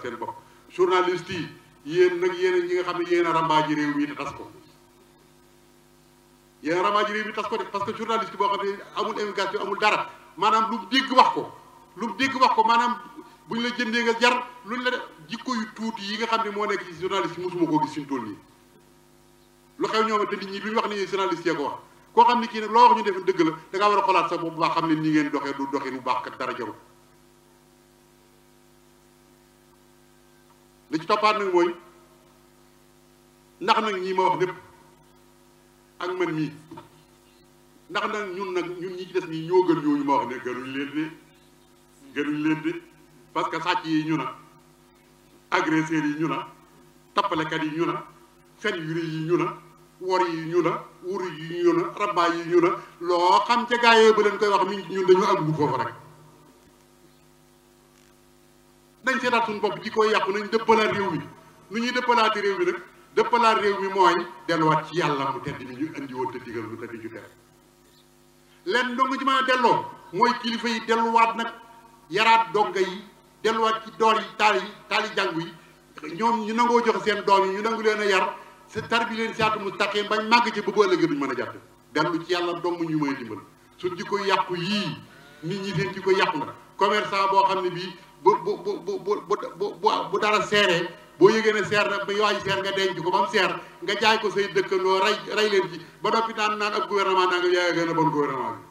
xoolaat seen bopp journaliste yi yéen nag yéen ñi nga xam ne yéen a rambaaji réew mi te tas ko yéen a rambaaji réew mi tas ko de parce que journaliste boo xam ne amul éducation amul dara maanaam lu mu dégg wax ko lu mu dégg wax ko maanaam bu ñu la jëndee nga jar luñ la def jikko yu tuuti yi nga xam ne moo nekk ci journaliste yi mosuma koo gis suñu tool nii lu xew ñoom te nit ñi duñ wax ni journaliste yee ko wax koo xam ne kii nag loo wax ñu def dëgg la da ngaa war a xoolaat sa bopp bu baax xam ne nii ngeen doxee du doxee bu baax kat dara jarul li ci toppaat nag mooy ndax nag ñii ma wax lépp ak man mii ndax nag ñun ñi ci des nii ñoo gën ñooñu ma wax ne gënuñ leen de parce que sàcc yi ñu na agresseurs yi ñu na tappalekat yi ñu na fen yu rëy yi ñu na wor yi ñu na wur yi ñu na rabaay yi ñu na loo xam ca gaayee ba leen koy wax mi ngi ñun dañu àggul foofu rek nañ seetaat suñu bopp ji koy yàqu nañ dëppalaat réew mi nu ñuy dëppalaati réew mi nag dëppalaat réew mi mooy delluwaat ci yàlla mu tedd mi ñu andi woon te digal lu te di ju tere leen dong ci mën a delloo mooy kilifa yi delluwaat nag yaraat donga yi delluwaat ci dool yi taali jàngu yi ñoom ñu nangoo joxe seen doom yi ñu nangu leen a yar sa tarbi leen siyaatu mustaqim bañ màgg ci ba bu ëllëgee duñ mën a jàpp dellu ci yàlla dong ñu may dimbal suñ ci koy yàqu yii nit ñi seen ci koy yàqu na commerçant boo xam ne bii bu dara seeree boo yëgee ne seer na ba waaj seer nga denc ko ba mu seer nga jaay ko say dëkkandoo rey leen ci ba noppi naan ak gouvernement naa nga yaay gën a bon gouvernement bi